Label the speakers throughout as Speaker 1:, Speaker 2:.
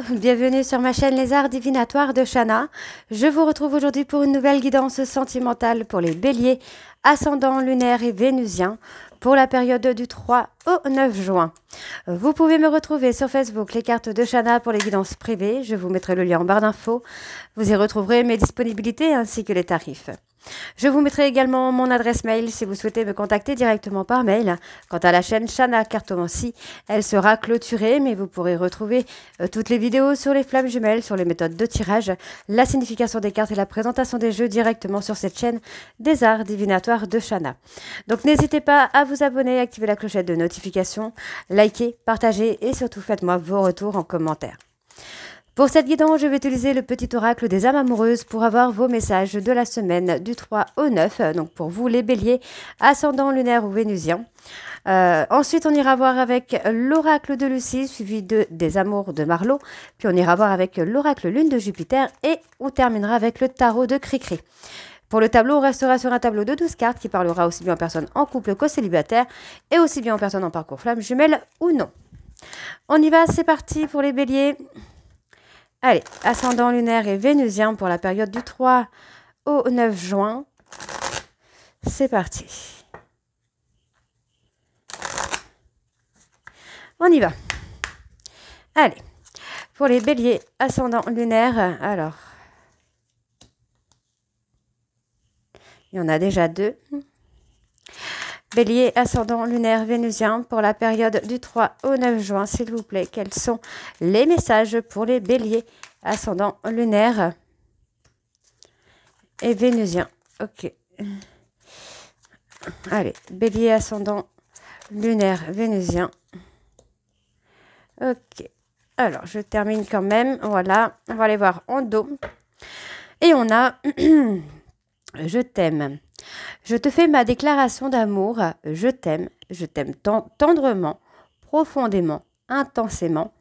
Speaker 1: bienvenue sur ma chaîne Les Arts Divinatoires de Shana. Je vous retrouve aujourd'hui pour une nouvelle guidance sentimentale pour les béliers, ascendant lunaire et vénusien pour la période du 3 au 9 juin. Vous pouvez me retrouver sur Facebook, les cartes de Shana pour les guidances privées. Je vous mettrai le lien en barre d'infos. Vous y retrouverez mes disponibilités ainsi que les tarifs. Je vous mettrai également mon adresse mail si vous souhaitez me contacter directement par mail. Quant à la chaîne Shana Cartomancie, elle sera clôturée, mais vous pourrez retrouver toutes les vidéos sur les flammes jumelles, sur les méthodes de tirage, la signification des cartes et la présentation des jeux directement sur cette chaîne des Arts Divinatoires de Shana. Donc n'hésitez pas à vous abonner, activer la clochette de notification, liker, partager et surtout faites-moi vos retours en commentaire. Pour cette guidance, je vais utiliser le petit oracle des âmes amoureuses pour avoir vos messages de la semaine du 3 au 9. Donc pour vous les béliers, ascendant lunaire ou vénusien. Ensuite, on ira voir avec l'oracle de Lucie, suivi des amours de Marlo. Puis on ira voir avec l'oracle lune de Jupiter et on terminera avec le tarot de Cricri. Pour le tableau, on restera sur un tableau de 12 cartes qui parlera aussi bien aux personnes en couple qu'aux célibataires et aussi bien aux personnes en parcours flamme jumelle ou non. On y va, c'est parti pour les béliers. Allez, ascendant lunaire et vénusien pour la période du 3 au 9 juin. C'est parti. On y va. Allez, pour les béliers, ascendant lunaire, alors, il y en a déjà deux. Bélier, ascendant lunaire, vénusien pour la période du 3 au 9 juin, s'il vous plaît. Quels sont les messages pour les béliers, ascendant lunaire et vénusien? Ok. Allez, bélier, ascendant lunaire, vénusien. Ok. Alors, je termine quand même. Voilà, on va aller voir en dos. Et on a je t'aime. Je te fais ma déclaration d'amour. Je t'aime tendrement, profondément, intensément,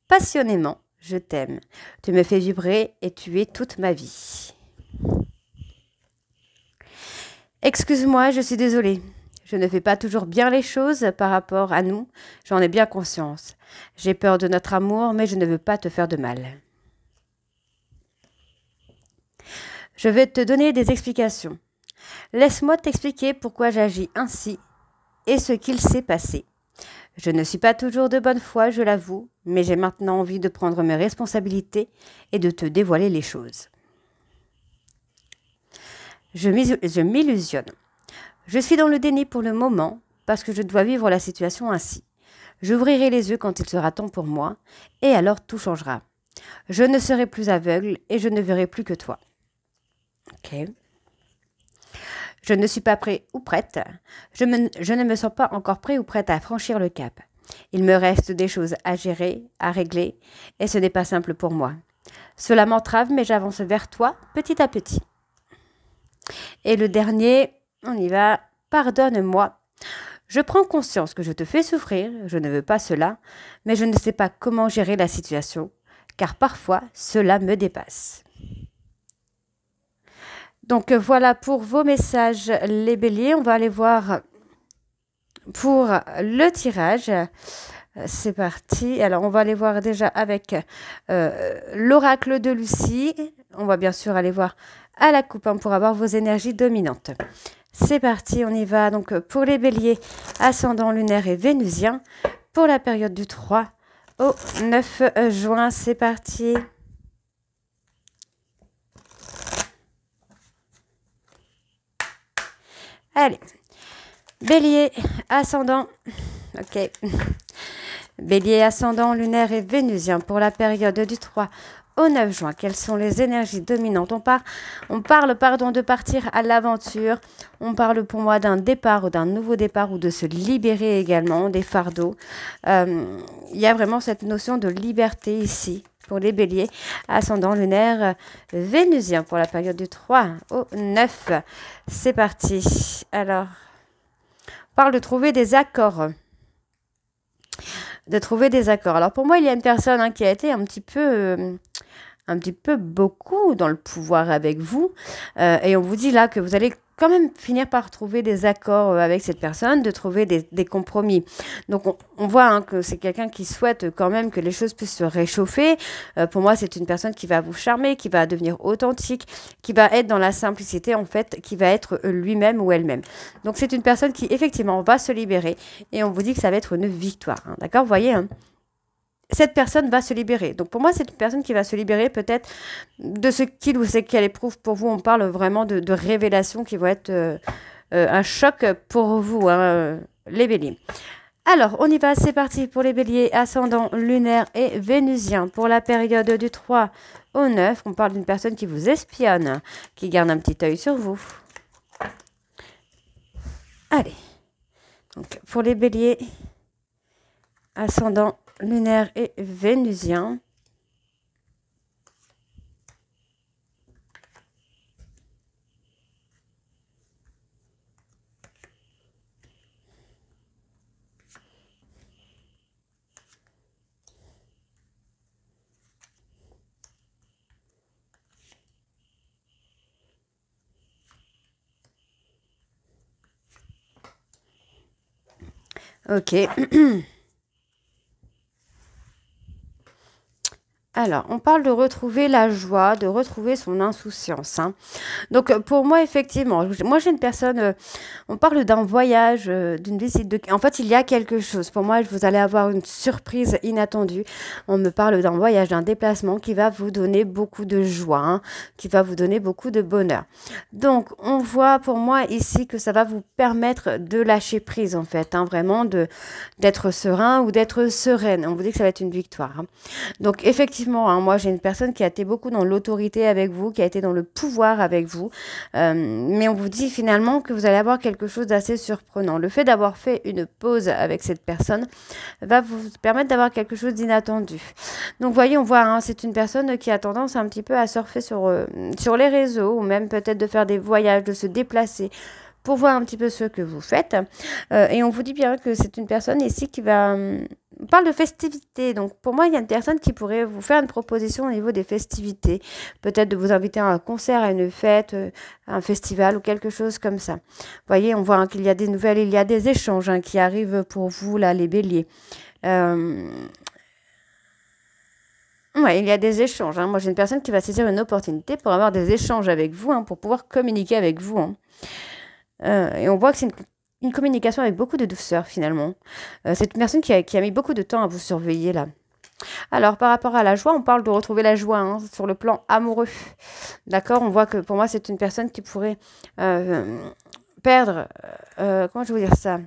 Speaker 1: passionnément. Je t'aime. Tu me fais vibrer et tu es toute ma vie. Excuse-moi, je suis désolée. Je ne fais pas toujours bien les choses par rapport à nous. J'en ai bien conscience. J'ai peur de notre amour, mais je ne veux pas te faire de mal. Je vais te donner des explications. Laisse-moi t'expliquer pourquoi j'agis ainsi et ce qu'il s'est passé. Je ne suis pas toujours de bonne foi, je l'avoue, mais j'ai maintenant envie de prendre mes responsabilités et de te dévoiler les choses. Je m'illusionne. Je suis dans le déni pour le moment parce que je dois vivre la situation ainsi. J'ouvrirai les yeux quand il sera temps pour moi et alors tout changera. Je ne serai plus aveugle et je ne verrai plus que toi. Ok. Je ne suis pas prêt ou prête. Je ne me sens pas encore prêt ou prête à franchir le cap. Il me reste des choses à gérer, à régler, et ce n'est pas simple pour moi. Cela m'entrave, mais j'avance vers toi petit à petit. Et le dernier, on y va. Pardonne-moi. Je prends conscience que je te fais souffrir, je ne veux pas cela, mais je ne sais pas comment gérer la situation, car parfois cela me dépasse. Donc voilà pour vos messages les béliers. On va aller voir pour le tirage. C'est parti. Alors on va aller voir déjà avec l'oracle de Lucie. On va bien sûr aller voir à la coupe pour avoir vos énergies dominantes. C'est parti, on y va. Donc pour les béliers, ascendant lunaire et vénusien, pour la période du 3 au 9 juin. C'est parti. Allez, bélier, ascendant, ok, bélier, ascendant, lunaire et vénusien pour la période du 3 au 9 juin. Quelles sont les énergies dominantes? On parle de partir à l'aventure. On parle pour moi d'un départ ou d'un nouveau départ ou de se libérer également des fardeaux. Il y a vraiment cette notion de liberté ici. Pour les béliers, ascendant lunaire vénusien pour la période du 3 au 9. C'est parti. Alors, on parle de trouver des accords. Alors, pour moi, il y a une personne qui a été un petit peu beaucoup dans le pouvoir avec vous. Et on vous dit là que vous allez quand même finir par trouver des accords avec cette personne, de trouver des compromis. Donc on voit hein, que c'est quelqu'un qui souhaite quand même que les choses puissent se réchauffer. Pour moi, c'est une personne qui va vous charmer, qui va devenir authentique, qui va être dans la simplicité en fait, qui va être lui-même ou elle-même. Donc c'est une personne qui effectivement va se libérer et on vous dit que ça va être une victoire. Hein, d'accord, vous voyez hein, cette personne va se libérer. Donc pour moi, c'est une personne qui va se libérer peut-être de ce qu'il ou ce qu'elle éprouve pour vous. On parle vraiment de révélations qui vont être un choc pour vous, hein, les béliers. Alors, on y va, c'est parti pour les béliers, ascendant lunaire et vénusien. Pour la période du 3 au 9, on parle d'une personne qui vous espionne, qui garde un petit œil sur vous. Allez, donc pour les béliers, ascendant lunaire et vénusien. Ok. Alors, on parle de retrouver la joie, de retrouver son insouciance. Hein. Donc, pour moi, effectivement, moi, j'ai une personne, on parle d'un voyage, d'une visite de... En fait, il y a quelque chose. Pour moi, vous allez avoir une surprise inattendue. On me parle d'un voyage, d'un déplacement qui va vous donner beaucoup de joie, hein, qui va vous donner beaucoup de bonheur. Donc, on voit pour moi ici que ça va vous permettre de lâcher prise, en fait, hein, vraiment d'être serein ou d'être sereine. On vous dit que ça va être une victoire. Hein. Donc, effectivement, hein, moi j'ai une personne qui a été beaucoup dans l'autorité avec vous, qui a été dans le pouvoir avec vous, mais on vous dit finalement que vous allez avoir quelque chose d'assez surprenant. Le fait d'avoir fait une pause avec cette personne va vous permettre d'avoir quelque chose d'inattendu. Donc vous voyez, on voit, hein, c'est une personne qui a tendance un petit peu à surfer sur les réseaux, ou même peut-être de faire des voyages, de se déplacer, pour voir un petit peu ce que vous faites. Et on vous dit bien que c'est une personne ici qui va... on parle de festivités. Donc, pour moi, il y a une personne qui pourrait vous faire une proposition au niveau des festivités. Peut-être de vous inviter à un concert, à une fête, à un festival ou quelque chose comme ça. Vous voyez, on voit hein, qu'il y a des nouvelles, il y a des échanges hein, qui arrivent pour vous, là, les béliers. Ouais, il y a des échanges. Hein. Moi, j'ai une personne qui va saisir une opportunité pour avoir des échanges avec vous, hein, pour pouvoir communiquer avec vous. Hein. Et on voit que c'est une communication avec beaucoup de douceur finalement. C'est une personne qui a mis beaucoup de temps à vous surveiller là. Alors par rapport à la joie, on parle de retrouver la joie hein, sur le plan amoureux. D'accord, on voit que pour moi c'est une personne qui pourrait perdre, comment je vais vous dire ça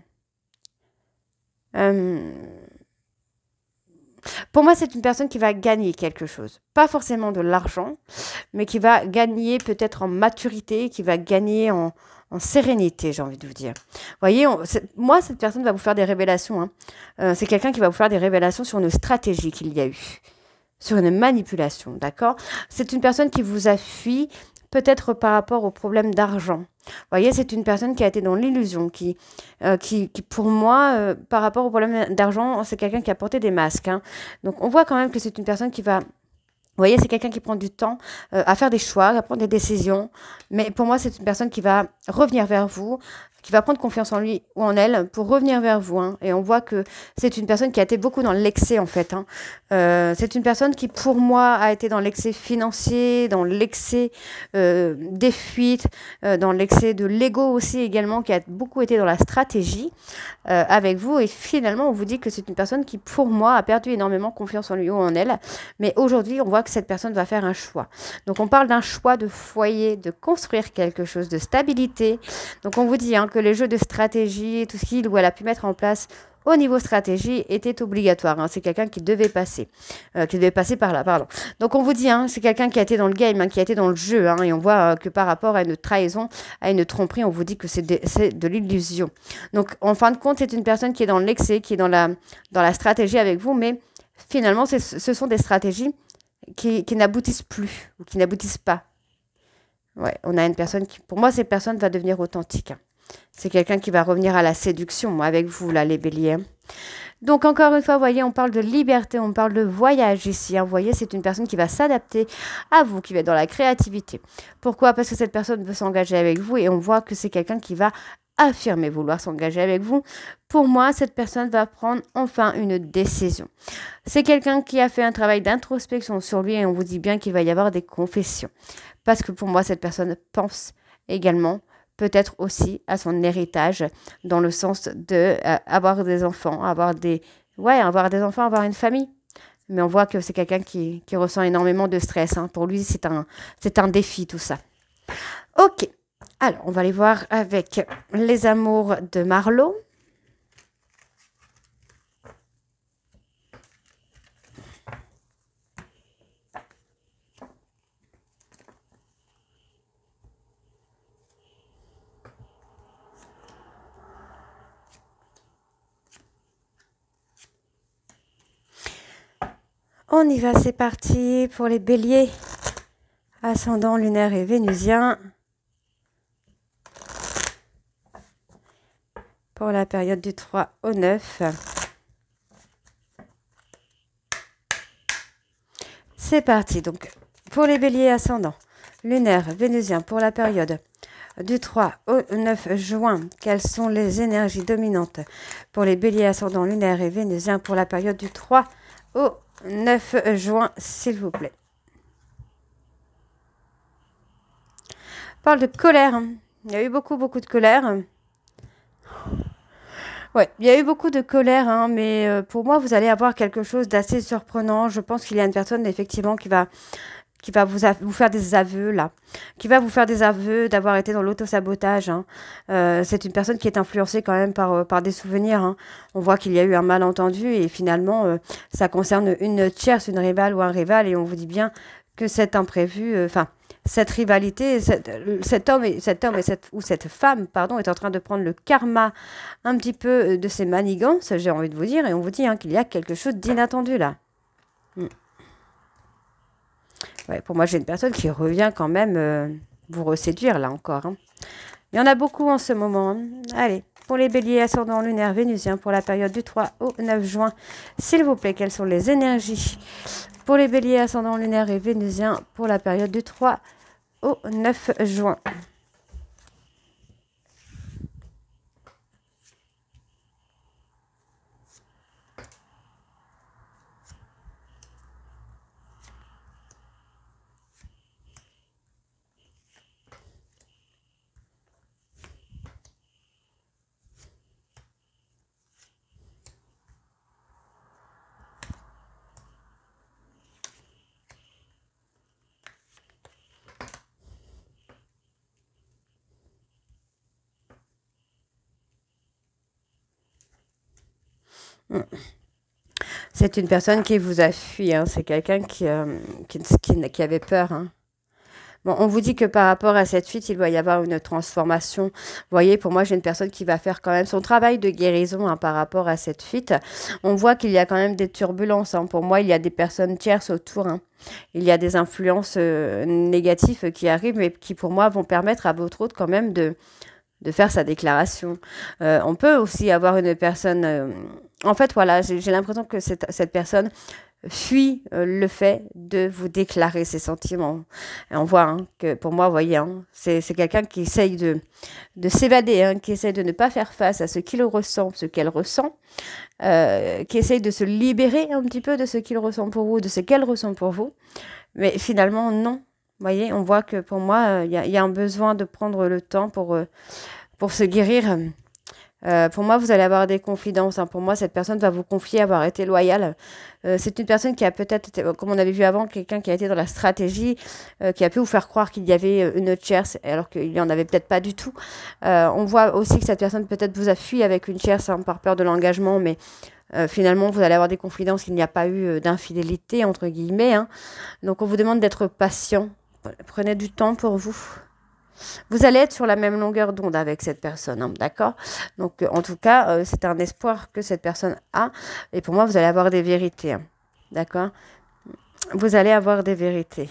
Speaker 1: Pour moi, c'est une personne qui va gagner quelque chose. Pas forcément de l'argent, mais qui va gagner peut-être en maturité, qui va gagner en sérénité, j'ai envie de vous dire. Vous voyez, moi, cette personne va vous faire des révélations. Hein. C'est quelqu'un qui va vous faire des révélations sur une stratégie qu'il y a eu, sur une manipulation, d'accord? C'est une personne qui vous a fui, peut-être par rapport au problème d'argent. Vous voyez, c'est une personne qui a été dans l'illusion, qui pour moi, par rapport au problème d'argent, c'est quelqu'un qui a porté des masques. Hein. Donc, on voit quand même que c'est une personne qui va... Vous voyez, c'est quelqu'un qui prend du temps à faire des choix, à prendre des décisions. Mais pour moi, c'est une personne qui va revenir vers vous, qui va prendre confiance en lui ou en elle pour revenir vers vous. Hein. Et on voit que c'est une personne qui a été beaucoup dans l'excès, en fait. Hein. C'est une personne qui, pour moi, a été dans l'excès financier, dans l'excès des fuites, dans l'excès de l'ego aussi également, qui a beaucoup été dans la stratégie avec vous. Et finalement, on vous dit que c'est une personne qui, pour moi, a perdu énormément confiance en lui ou en elle. Mais aujourd'hui, on voit que cette personne va faire un choix. Donc, on parle d'un choix de foyer, de construire quelque chose, de stabilité. Donc, on vous dit hein, que les jeux de stratégie, tout ce qu'il ou elle a pu mettre en place au niveau stratégie était obligatoire. Hein. C'est quelqu'un qui devait passer par là, pardon. Donc on vous dit, hein, c'est quelqu'un qui a été dans le game, hein, qui a été dans le jeu, hein, et on voit que par rapport à une trahison, à une tromperie, on vous dit que c'est de l'illusion. Donc en fin de compte, c'est une personne qui est dans l'excès, qui est dans la stratégie avec vous, mais finalement, ce sont des stratégies qui n'aboutissent plus ou qui n'aboutissent pas. Ouais, on a une personne qui, pour moi, cette personne va devenir authentique. Hein. C'est quelqu'un qui va revenir à la séduction avec vous, là, les béliers. Donc, encore une fois, vous voyez, on parle de liberté, on parle de voyage ici. Vous voyez, c'est une personne qui va s'adapter à vous, qui va être dans la créativité. Pourquoi? Parce que cette personne veut s'engager avec vous et on voit que c'est quelqu'un qui va affirmer vouloir s'engager avec vous. Pour moi, cette personne va prendre enfin une décision. C'est quelqu'un qui a fait un travail d'introspection sur lui et on vous dit bien qu'il va y avoir des confessions. Parce que pour moi, cette personne pense également peut-être aussi à son héritage dans le sens de avoir des enfants, avoir des enfants, avoir une famille. Mais on voit que c'est quelqu'un qui ressent énormément de stress. Hein. Pour lui, c'est un défi tout ça. Ok. Alors, on va aller voir avec les amours de Marlo. On y va, c'est parti pour les béliers, ascendant lunaire et vénusien. Pour la période du 3 au 9. C'est parti, donc pour les béliers ascendants, lunaire, vénusien, pour la période du 3 au 9 juin, quelles sont les énergies dominantes pour les béliers ascendants, lunaire et vénusien pour la période du 3 au 9 juin, s'il vous plaît. On parle de colère. Il y a eu beaucoup de colère. Ouais, il y a eu beaucoup de colère, hein, mais pour moi, vous allez avoir quelque chose d'assez surprenant. Je pense qu'il y a une personne, effectivement, qui va vous faire des aveux, là. Qui va vous faire des aveux d'avoir été dans l'autosabotage. Hein. C'est une personne qui est influencée quand même par des souvenirs. Hein. On voit qu'il y a eu un malentendu et finalement, ça concerne une tierce, une rivale ou un rival. Et on vous dit bien que cet imprévu, cette rivalité, cet homme ou cette femme, pardon, est en train de prendre le karma un petit peu de ses manigances, j'ai envie de vous dire. Et on vous dit hein, qu'il y a quelque chose d'inattendu là. Ouais, pour moi, j'ai une personne qui revient quand même vous reséduire, là, encore. Hein. Il y en a beaucoup en ce moment. Hein. Allez, pour les béliers ascendant lunaire vénusien, pour la période du 3 au 9 juin, s'il vous plaît, quelles sont les énergies pour les béliers ascendant lunaire et vénusien, pour la période du 3 au 9 juin. C'est une personne qui vous a fui, hein. C'est quelqu'un qui avait peur. Hein. Bon, on vous dit que par rapport à cette fuite, il va y avoir une transformation. Vous voyez, pour moi, j'ai une personne qui va faire quand même son travail de guérison hein, par rapport à cette fuite. On voit qu'il y a quand même des turbulences. Hein. Pour moi, il y a des personnes tierces autour. Hein. Il y a des influences négatives qui arrivent, mais qui, pour moi, vont permettre à votre hôte quand même de faire sa déclaration. On peut aussi avoir une personne... en fait, voilà, j'ai l'impression que cette personne fuit le fait de vous déclarer ses sentiments. Et on voit hein, que, pour moi, vous voyez, hein, c'est quelqu'un qui essaye de s'évader, hein, qui essaye de ne pas faire face à ce qu'il ressent, ce qu'elle ressent, qui essaye de se libérer un petit peu de ce qu'il ressent pour vous, de ce qu'elle ressent pour vous. Mais finalement, non. Vous voyez, on voit que pour moi, il y a un besoin de prendre le temps pour se guérir. Pour moi, vous allez avoir des confidences. Hein. Pour moi, cette personne va vous confier avoir été loyale. C'est une personne qui a peut-être été, comme on avait vu avant, quelqu'un qui a été dans la stratégie, qui a pu vous faire croire qu'il y avait une tierce, alors qu'il n'y en avait peut-être pas du tout. On voit aussi que cette personne peut-être vous a fui avec une tierce hein, par peur de l'engagement, mais finalement, vous allez avoir des confidences qu'il n'y a pas eu d'infidélité, entre guillemets. Hein. Donc, on vous demande d'être patient. Prenez du temps pour vous. Vous allez être sur la même longueur d'onde avec cette personne, hein, d'accord? Donc, en tout cas, c'est un espoir que cette personne a. Et pour moi, vous allez avoir des vérités, hein, d'accord? Vous allez avoir des vérités.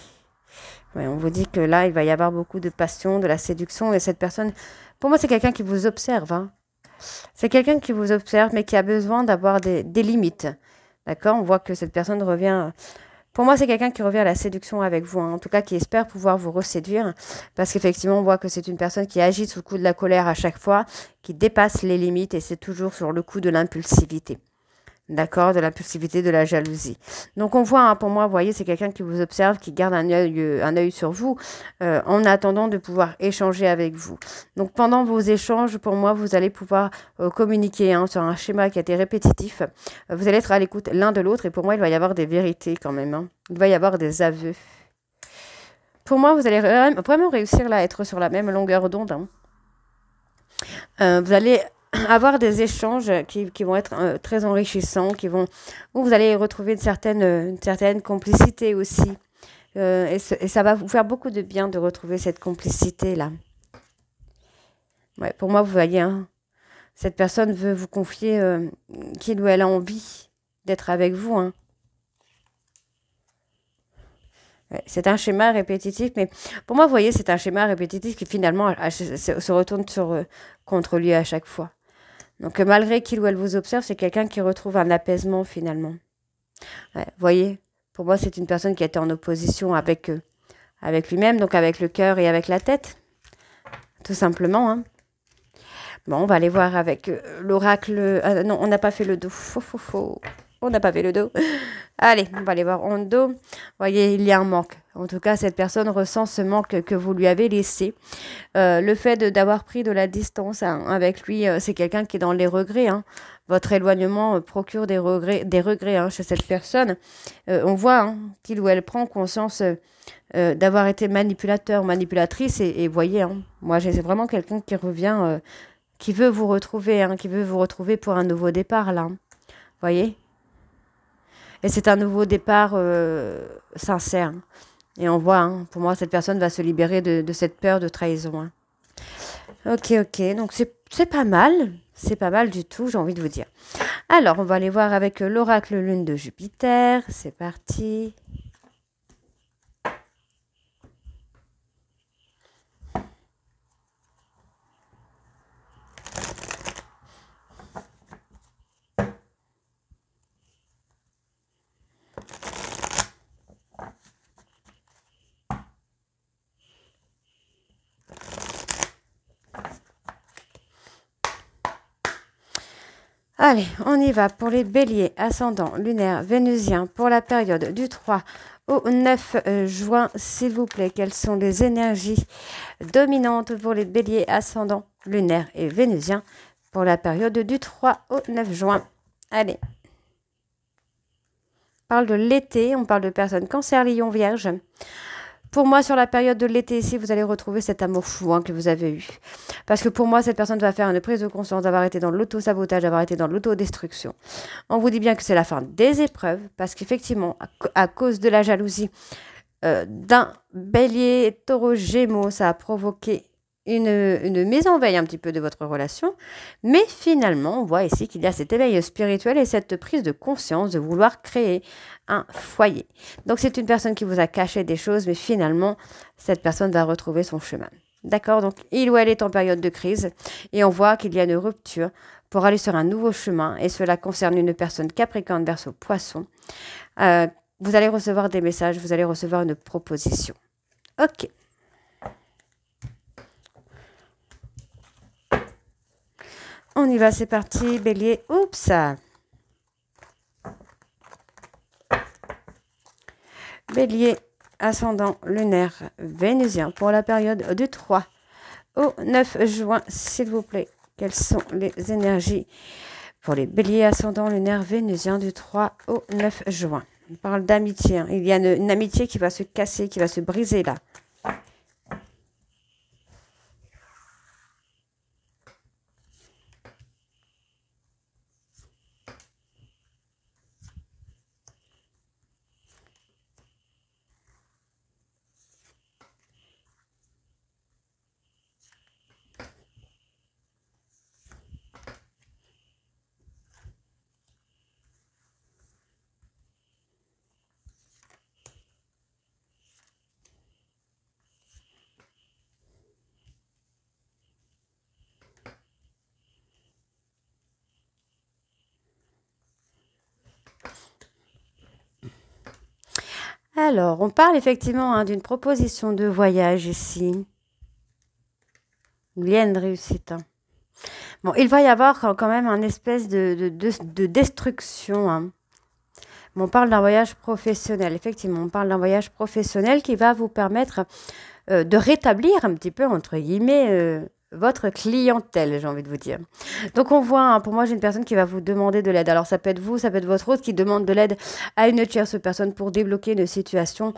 Speaker 1: Ouais, on vous dit que là, il va y avoir beaucoup de passion, de la séduction. Et cette personne Pour moi, c'est quelqu'un qui vous observe, hein. C'est quelqu'un qui vous observe, mais qui a besoin d'avoir des limites. D'accord? On voit que cette personne revient... Pour moi, c'est quelqu'un qui revient à la séduction avec vous, hein. En tout cas, qui espère pouvoir vous reséduire. Parce qu'effectivement, on voit que c'est une personne qui agit sous le coup de la colère à chaque fois, qui dépasse les limites et c'est toujours sur le coup de l'impulsivité. D'accord, de l'impulsivité, de la jalousie. Donc on voit, hein, pour moi, vous voyez, c'est quelqu'un qui vous observe, qui garde un œil sur vous, en attendant de pouvoir échanger avec vous. Donc pendant vos échanges, pour moi, vous allez pouvoir communiquer, hein, sur un schéma qui a été répétitif. Vous allez être à l'écoute l'un de l'autre et pour moi, il va y avoir des vérités quand même, hein. Il va y avoir des aveux. Pour moi, vous allez vraiment réussir là, à être sur la même longueur d'onde, hein. Vous allez avoir des échanges qui vont être très enrichissants, où vous allez retrouver une certaine complicité aussi. Et ça va vous faire beaucoup de bien de retrouver cette complicité-là. Ouais, pour moi, vous voyez, hein, cette personne veut vous confier qu'il ou elle a envie d'être avec vous, hein. Ouais, c'est un schéma répétitif, mais pour moi, vous voyez, c'est un schéma répétitif qui finalement se retourne contre lui à chaque fois. Donc malgré qu'il ou elle vous observe, c'est quelqu'un qui retrouve un apaisement finalement. Ouais, vous voyez, pour moi, c'est une personne qui était en opposition avec lui-même, donc avec le cœur et avec la tête, tout simplement, hein. Bon, on va aller voir avec l'oracle. Non, on n'a pas fait le dos. Faux. On n'a pas fait le dos. Allez, on va aller voir en dos. Vous voyez, il y a un manque. En tout cas, cette personne ressent ce manque que vous lui avez laissé. Le fait d'avoir pris de la distance, hein, avec lui, c'est quelqu'un qui est dans les regrets, hein. Votre éloignement procure des regrets, hein, chez cette personne. On voit, hein, qu'il ou elle prend conscience d'avoir été manipulateur, manipulatrice. Et voyez, hein, moi, c'est vraiment quelqu'un qui revient, qui veut vous retrouver, hein, qui veut vous retrouver pour un nouveau départ, là. Voyez? Et c'est un nouveau départ sincère. Et on voit, hein, pour moi, cette personne va se libérer de cette peur de trahison, hein. Ok, donc c'est pas mal. C'est pas mal du tout, j'ai envie de vous dire. Alors, on va aller voir avec l'oracle lune de Jupiter. C'est parti. Allez, on y va pour les béliers, ascendant lunaire vénusien pour la période du 3 au 9 juin, s'il vous plaît. Quelles sont les énergies dominantes pour les béliers, ascendant lunaire et vénusien pour la période du 3 au 9 juin? Allez. On parle de l'été, on parle de personnes cancer, lion, vierge. Pour moi, sur la période de l'été ici, vous allez retrouver cet amour fou, hein, que vous avez eu. Parce que pour moi, cette personne va faire une prise de conscience d'avoir été dans l'auto-sabotage, d'avoir été dans l'autodestruction. On vous dit bien que c'est la fin des épreuves, parce qu'effectivement, à cause de la jalousie d'un bélier, taureau, gémeaux, ça a provoqué une mise en veille un petit peu de votre relation. Mais finalement, on voit ici qu'il y a cet éveil spirituel et cette prise de conscience de vouloir créer un foyer. Donc c'est une personne qui vous a caché des choses, mais finalement, cette personne va retrouver son chemin. D'accord? Donc il ou elle est en période de crise et on voit qu'il y a une rupture pour aller sur un nouveau chemin et cela concerne une personne Capricorne, Verseau, Poisson. Vous allez recevoir des messages, vous allez recevoir une proposition. Ok. On y va, c'est parti, bélier. Oups! Bélier, ascendant lunaire vénusien pour la période du 3 au 9 juin, s'il vous plaît. Quelles sont les énergies pour les béliers, ascendant lunaire vénusien du 3 au 9 juin? On parle d'amitié, hein. Il y a une amitié qui va se casser, qui va se briser là. Alors, on parle effectivement hein, d'une proposition de voyage ici. Il y a une réussite. Hein. Bon, il va y avoir quand même un espèce de destruction. Hein. On parle d'un voyage professionnel. Effectivement, on parle d'un voyage professionnel qui va vous permettre de rétablir un petit peu, entre guillemets, votre clientèle, j'ai envie de vous dire. Donc on voit, hein, pour moi, j'ai une personne qui va vous demander de l'aide. Alors ça peut être vous, ça peut être votre autre qui demande de l'aide à une tierce personne pour débloquer une situation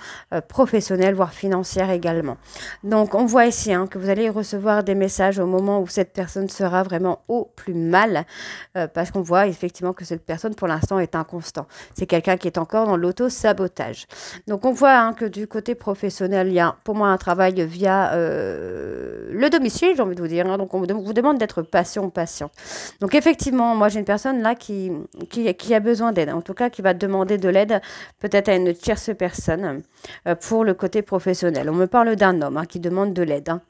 Speaker 1: professionnelle, voire financière également. Donc on voit ici hein, que vous allez recevoir des messages au moment où cette personne sera vraiment au plus mal, parce qu'on voit effectivement que cette personne pour l'instant est inconstant. C'est quelqu'un qui est encore dans l'auto-sabotage. Donc on voit hein, que du côté professionnel, il y a pour moi un travail via le domicile, j'ai envie de vous dire. Hein. Donc, on vous demande d'être patient. Donc, effectivement, moi, j'ai une personne là qui a besoin d'aide. En tout cas, qui va demander de l'aide peut-être à une tierce personne pour le côté professionnel. On me parle d'un homme hein, qui demande de l'aide. Hein.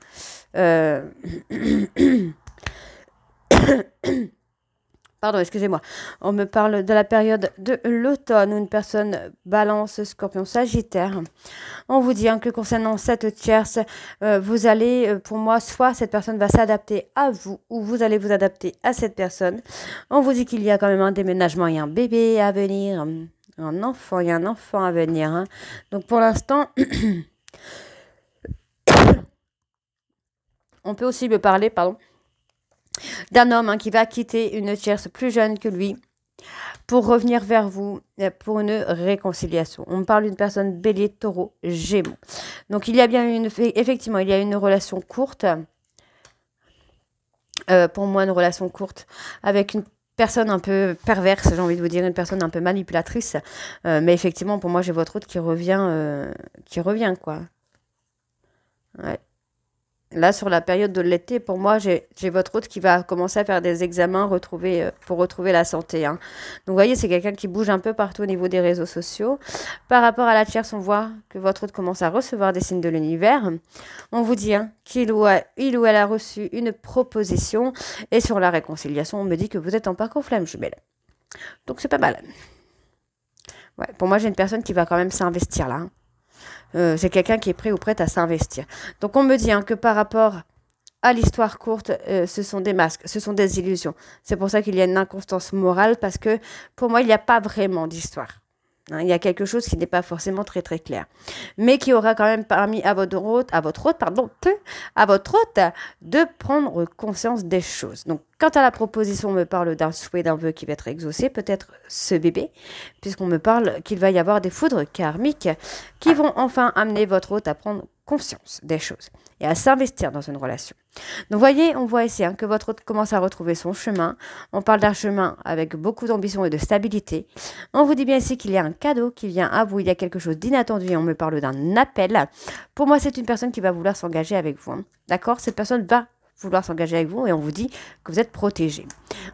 Speaker 1: Pardon, excusez-moi. On me parle de la période de l'automne où une personne balance, scorpion, sagittaire. On vous dit hein, que concernant cette tierce, vous allez, pour moi, soit cette personne va s'adapter à vous ou vous allez vous adapter à cette personne. On vous dit qu'il y a quand même un déménagement et un bébé à venir. Un enfant, il y a un enfant à venir. Hein. Donc pour l'instant, on peut aussi me parler, pardon, d'un homme hein, qui va quitter une tierce plus jeune que lui pour revenir vers vous pour une réconciliation. On parle d'une personne bélier, taureau, gémeaux. Donc il y a bien effectivement, il y a une relation courte, pour moi une relation courte avec une personne un peu perverse, j'ai envie de vous dire, une personne un peu manipulatrice. Mais effectivement, pour moi, j'ai votre autre qui revient quoi. Ouais. Là, sur la période de l'été, pour moi, j'ai votre hôte qui va commencer à faire des examens pour retrouver la santé. Hein. Donc, vous voyez, c'est quelqu'un qui bouge un peu partout au niveau des réseaux sociaux. Par rapport à la tierce, on voit que votre hôte commence à recevoir des signes de l'univers. On vous dit hein, il ou elle a reçu une proposition. Et sur la réconciliation, on me dit que vous êtes en parcours flamme jumelle. Donc, c'est pas mal. Ouais, pour moi, j'ai une personne qui va quand même s'investir là. Hein. C'est quelqu'un qui est prêt ou prête à s'investir. Donc on me dit hein, que par rapport à l'histoire courte, ce sont des masques, ce sont des illusions. C'est pour ça qu'il y a une inconstance morale parce que pour moi, il n'y a pas vraiment d'histoire. Hein, il y a quelque chose qui n'est pas forcément très très clair, mais qui aura quand même permis à votre hôte, de prendre conscience des choses. Donc, quant à la proposition, on me parle d'un souhait, d'un vœu qui va être exaucé, peut-être ce bébé, puisqu'on me parle qu'il va y avoir des foudres karmiques qui vont enfin amener votre hôte à prendre conscience des choses et à s'investir dans une relation. Donc, voyez, on voit ici hein, que votre hôte commence à retrouver son chemin. On parle d'un chemin avec beaucoup d'ambition et de stabilité. On vous dit bien ici qu'il y a un cadeau qui vient à vous. Il y a quelque chose d'inattendu et on me parle d'un appel. Pour moi, c'est une personne qui va vouloir s'engager avec vous. Hein. D'accord? Cette personne va vouloir s'engager avec vous et on vous dit que vous êtes protégé.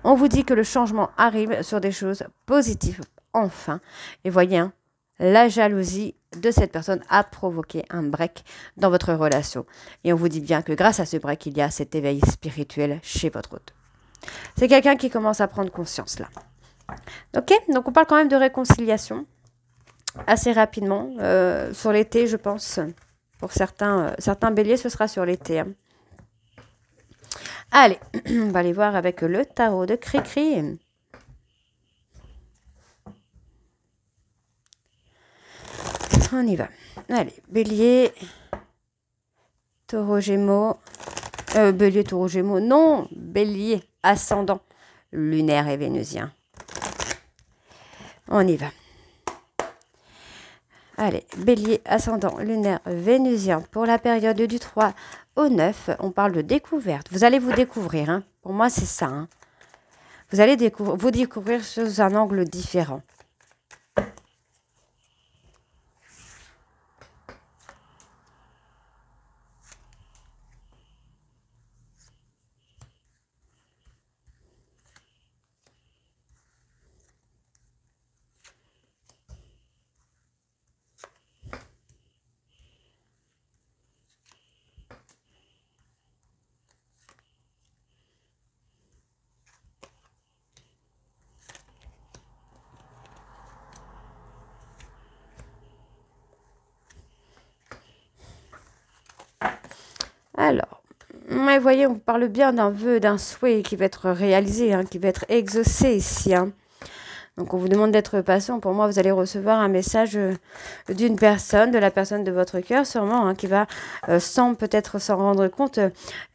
Speaker 1: On vous dit que le changement arrive sur des choses positives, enfin. Et voyez, hein, la jalousie de cette personne a provoqué un break dans votre relation. Et on vous dit bien que grâce à ce break, il y a cet éveil spirituel chez votre hôte. C'est quelqu'un qui commence à prendre conscience là. Ok, donc on parle quand même de réconciliation assez rapidement. Sur l'été, je pense. Pour certains béliers, ce sera sur l'été. Hein. Allez, on va aller voir avec le tarot de Cricri. On y va. Allez, bélier, taureau, gémeaux. Bélier, taureau, gémeaux. Non, bélier, ascendant, lunaire et vénusien. On y va. Allez, bélier, ascendant, lunaire, vénusien. Pour la période du 3 au 9, on parle de découverte. Vous allez vous découvrir. Hein. Pour moi, c'est ça. Hein. Vous allez vous découvrir sous un angle différent. Alors, vous voyez, on parle bien d'un vœu, d'un souhait qui va être réalisé, hein, qui va être exaucé ici. Hein. Donc, on vous demande d'être patient. Pour moi, vous allez recevoir un message d'une personne, de la personne de votre cœur, sûrement, hein, qui va, sans peut-être s'en rendre compte,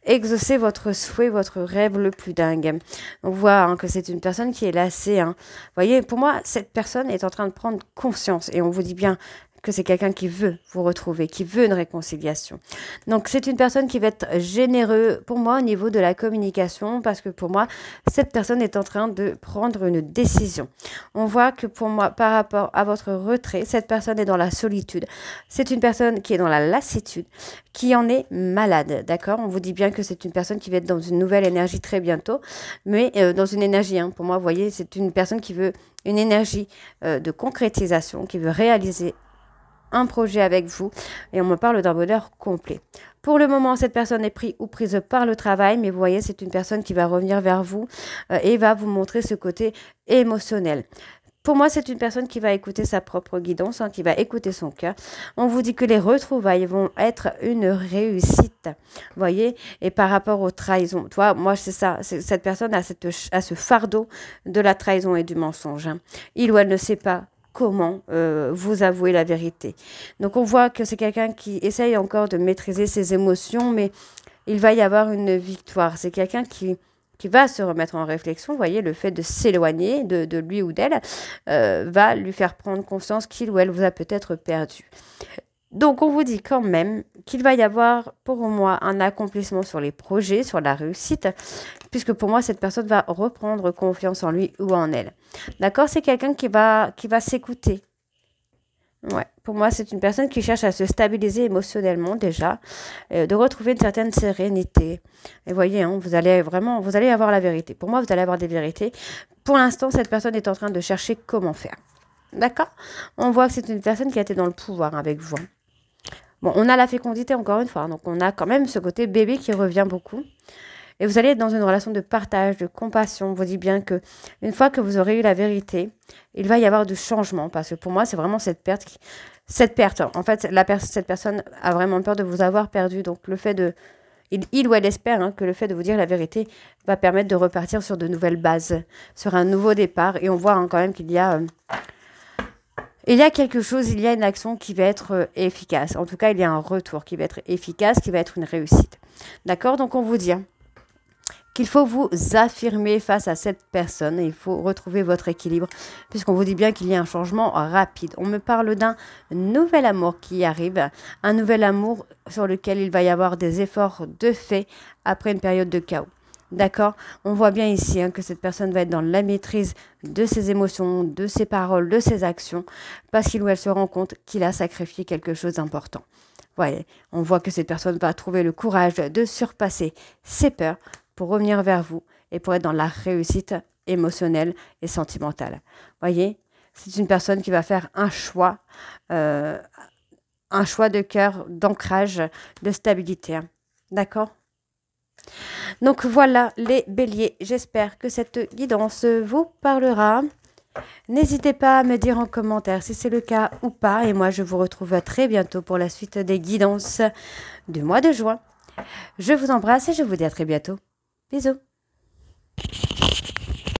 Speaker 1: exaucer votre souhait, votre rêve le plus dingue. On voit hein, que c'est une personne qui est lassée. Hein. Vous voyez, pour moi, cette personne est en train de prendre conscience. Et on vous dit bien que c'est quelqu'un qui veut vous retrouver, qui veut une réconciliation. Donc, c'est une personne qui va être généreuse pour moi au niveau de la communication parce que pour moi, cette personne est en train de prendre une décision. On voit que pour moi, par rapport à votre retrait, cette personne est dans la solitude. C'est une personne qui est dans la lassitude, qui en est malade, d'accord? On vous dit bien que c'est une personne qui va être dans une nouvelle énergie très bientôt, mais dans une énergie, hein, pour moi, vous voyez, c'est une personne qui veut une énergie de concrétisation, qui veut réaliser un projet avec vous et on me parle d'un bonheur complet. Pour le moment, cette personne est prise ou prise par le travail, mais vous voyez, c'est une personne qui va revenir vers vous et va vous montrer ce côté émotionnel. Pour moi, c'est une personne qui va écouter sa propre guidance, hein, qui va écouter son cœur. On vous dit que les retrouvailles vont être une réussite, vous voyez. Et par rapport aux trahisons, toi, moi, c'est ça. Cette personne a ce fardeau de la trahison et du mensonge. Hein. Il ou elle ne sait pas comment vous avouer la vérité. Donc, on voit que c'est quelqu'un qui essaye encore de maîtriser ses émotions, mais il va y avoir une victoire. C'est quelqu'un qui va se remettre en réflexion. Vous voyez, le fait de s'éloigner de lui ou d'elle va lui faire prendre conscience qu'il ou elle vous a peut-être perdu. Donc, on vous dit quand même qu'il va y avoir pour moi un accomplissement sur les projets, sur la réussite, puisque pour moi, cette personne va reprendre confiance en lui ou en elle. D'accord? C'est quelqu'un qui va s'écouter. Ouais, pour moi, c'est une personne qui cherche à se stabiliser émotionnellement déjà, de retrouver une certaine sérénité. Et voyez, hein, vous allez avoir la vérité. Pour moi, vous allez avoir des vérités. Pour l'instant, cette personne est en train de chercher comment faire. D'accord? On voit que c'est une personne qui a été dans le pouvoir avec vous. Bon, on a la fécondité encore une fois, donc on a quand même ce côté bébé qui revient beaucoup. Et vous allez être dans une relation de partage, de compassion. On vous dit bien que une fois que vous aurez eu la vérité, il va y avoir du changement. Parce que pour moi, c'est vraiment cette perte. En fait, cette personne a vraiment peur de vous avoir perdu. Donc le fait de... Il ou elle espère hein, que le fait de vous dire la vérité va permettre de repartir sur de nouvelles bases, sur un nouveau départ. Et on voit hein, quand même qu'il y a... il y a quelque chose, il y a une action qui va être efficace. En tout cas, il y a un retour qui va être efficace, qui va être une réussite. D'accord? Donc, on vous dit qu'il faut vous affirmer face à cette personne. Il faut retrouver votre équilibre, puisqu'on vous dit bien qu'il y a un changement rapide. On me parle d'un nouvel amour qui arrive, un nouvel amour sur lequel il va y avoir des efforts de fait après une période de chaos. D'accord? On voit bien ici hein, que cette personne va être dans la maîtrise de ses émotions, de ses paroles, de ses actions, parce qu'il ou elle se rend compte qu'il a sacrifié quelque chose d'important. Voyez, on voit que cette personne va trouver le courage de surpasser ses peurs pour revenir vers vous et pour être dans la réussite émotionnelle et sentimentale. Voyez, c'est une personne qui va faire un choix de cœur, d'ancrage, de stabilité. D'accord? Donc voilà les béliers, j'espère que cette guidance vous parlera. N'hésitez pas à me dire en commentaire si c'est le cas ou pas. Et moi, je vous retrouve très bientôt pour la suite des guidances du mois de juin. Je vous embrasse et je vous dis à très bientôt. Bisous.